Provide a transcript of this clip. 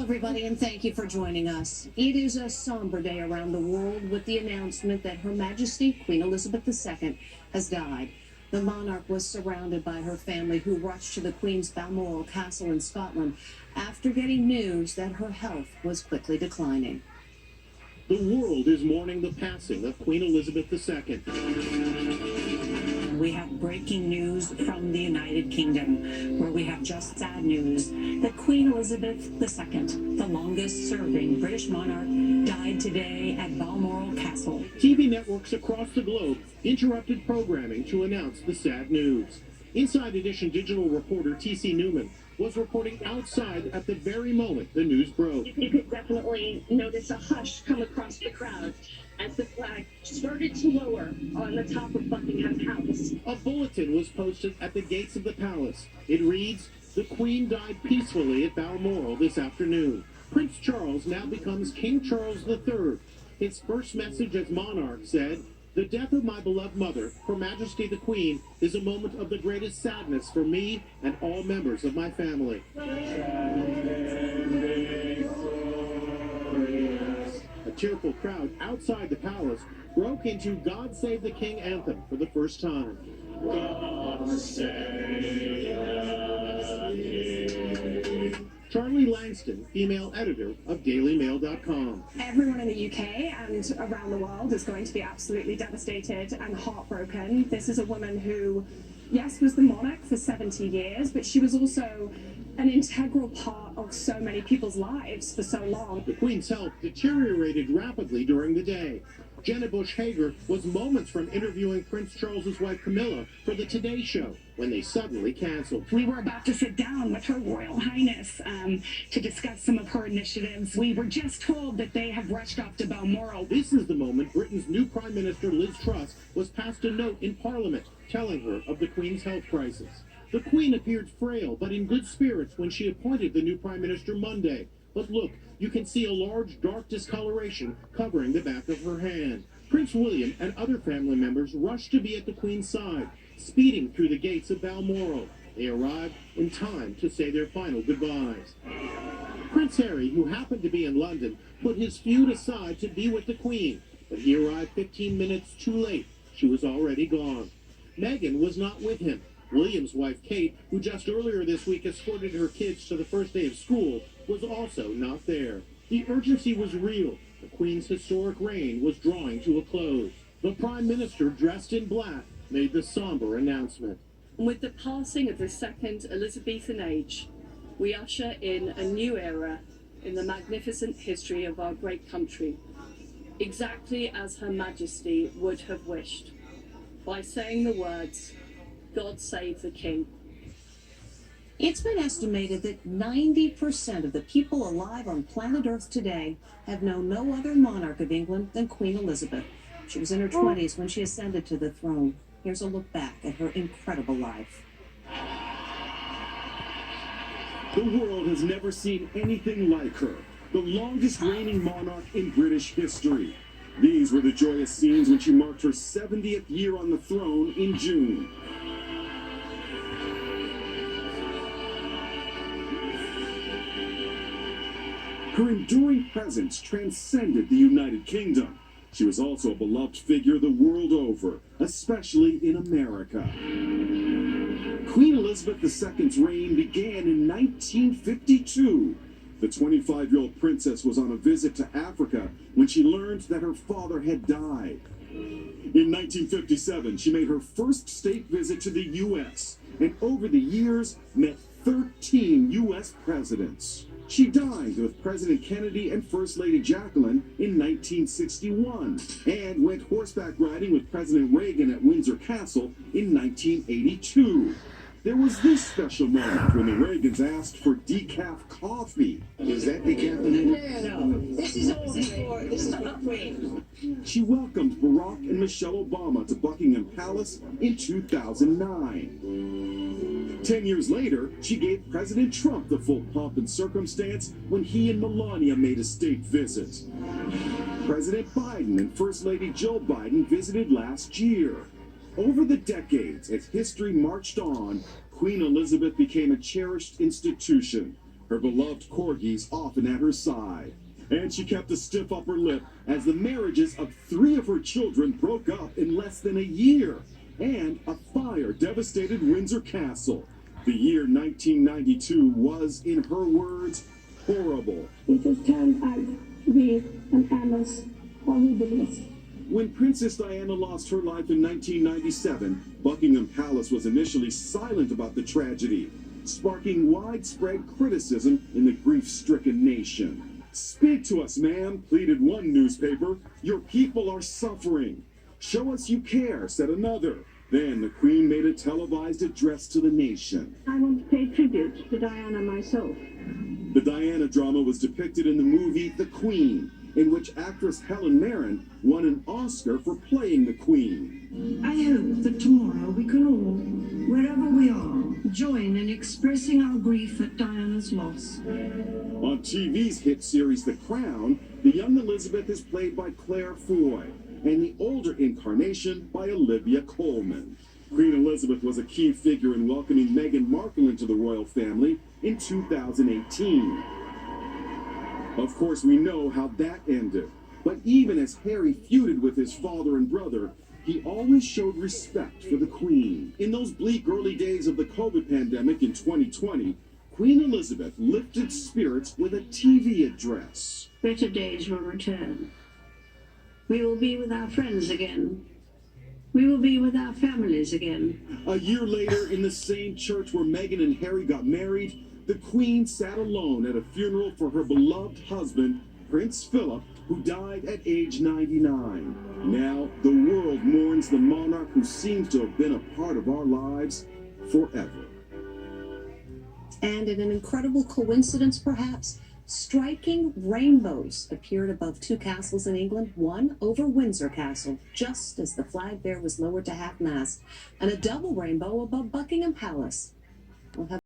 everybody, and thank you for joining us. It is a somber day around the world with the announcement that Her Majesty Queen Elizabeth II has died. The monarch was surrounded by her family, who rushed to the Queen's Balmoral Castle in Scotland after getting news that her health was quickly declining. The world is mourning the passing of Queen Elizabeth II. We have breaking news from the United Kingdom, where we have just sad news that Queen Elizabeth II, the longest-serving British monarch, died today at Balmoral Castle. TV networks across the globe interrupted programming to announce the sad news. Inside Edition digital reporter T.C. Newman was reporting outside at the very moment the news broke. You could definitely notice a hush come across the crowd as the flag started to lower on the top of Buckingham Palace. A bulletin was posted at the gates of the palace. It reads, "The Queen died peacefully at Balmoral this afternoon. Prince Charles now becomes King Charles III. His first message as monarch said, 'The death of my beloved mother, Her Majesty the Queen, is a moment of the greatest sadness for me and all members of my family.'" A tearful crowd outside the palace broke into "God Save the King" anthem for the first time. God save the King. Charlie Langston, female editor of DailyMail.com. Everyone in the UK and around the world is going to be absolutely devastated and heartbroken. This is a woman who, yes, was the monarch for 70 years, but she was also an integral part of so many people's lives for so long. The Queen's health deteriorated rapidly during the day. Jenna Bush Hager was moments from interviewing Prince Charles's wife Camilla for the Today Show when they suddenly canceled. We were about to sit down with Her Royal Highness to discuss some of her initiatives. We were just told that they have rushed off to Balmoral. This is the moment Britain's new Prime Minister Liz Truss was passed a note in Parliament telling her of the Queen's health crisis. The Queen appeared frail but in good spirits when she appointed the new Prime Minister Monday. But look, you can see a large dark discoloration covering the back of her hand. Prince William and other family members rushed to be at the Queen's side, speeding through the gates of Balmoral. They arrived in time to say their final goodbyes. Prince Harry, who happened to be in London, put his feud aside to be with the Queen, but he arrived 15 minutes too late. She was already gone. Meghan was not with him. William's wife, Kate, who just earlier this week escorted her kids to the first day of school, was also not there. The urgency was real. The Queen's historic reign was drawing to a close. The Prime Minister, dressed in black, made the somber announcement. With the passing of the second Elizabethan age, we usher in a new era in the magnificent history of our great country, exactly as Her Majesty would have wished, by saying the words, "God save the King." It's been estimated that 90% of the people alive on planet Earth today have known no other monarch of England than Queen Elizabeth. She was in her 20s when she ascended to the throne. Here's a look back at her incredible life. The world has never seen anything like her, the longest reigning monarch in British history. These were the joyous scenes when she marked her 70th year on the throne in June. Her enduring presence transcended the United Kingdom. She was also a beloved figure the world over, especially in America. Queen Elizabeth II's reign began in 1952. The 25-year-old princess was on a visit to Africa when she learned that her father had died. In 1957, she made her first state visit to the U.S. and over the years met 13 U.S. presidents. She dined with President Kennedy and First Lady Jacqueline in 1961 and went horseback riding with President Reagan at Windsor Castle in 1982. There was this special moment when the Reagans asked for decaf coffee. Is that decaffeinated? No, this is all before, this is for the Queen. She welcomed Barack and Michelle Obama to Buckingham Palace in 2009. 10 years later, she gave President Trump the full pomp and circumstance when he and Melania made a state visit. President Biden and First Lady Jill Biden visited last year. Over the decades, as history marched on, Queen Elizabeth became a cherished institution. Her her beloved corgis often at her side. And she kept a stiff upper lip as the marriages of 3 of her children broke up in less than a year, and a fire devastated Windsor Castle. The year 1992 was, in her words, horrible. It has turned out to be an annus horribilis. When Princess Diana lost her life in 1997, Buckingham Palace was initially silent about the tragedy, sparking widespread criticism in the grief-stricken nation. "Speak to us, ma'am," pleaded one newspaper. "Your people are suffering." "Show us you care," said another. Then the Queen made a televised address to the nation. I want to pay tribute to Diana myself. The Diana drama was depicted in the movie The Queen, in which actress Helen Mirren won an Oscar for playing the Queen. I hope that tomorrow we can all, wherever we are, join in expressing our grief at Diana's loss. On TV's hit series The Crown, the young Elizabeth is played by Claire Foy, and the older incarnation by Olivia Colman. Queen Elizabeth was a key figure in welcoming Meghan Markle into the royal family in 2018. Of course, we know how that ended. But even as Harry feuded with his father and brother, he always showed respect for the Queen. In those bleak early days of the COVID pandemic in 2020, Queen Elizabeth lifted spirits with a TV address. Better days will return. We will be with our friends again. We will be with our families again. A year later, in the same church where Meghan and Harry got married, the Queen sat alone at a funeral for her beloved husband, Prince Philip, who died at age 99. Now, the world mourns the monarch who seems to have been a part of our lives forever. And in an incredible coincidence, perhaps, striking rainbows appeared above 2 castles in England, one over Windsor Castle, just as the flag there was lowered to half-mast, and a double rainbow above Buckingham Palace. We'll have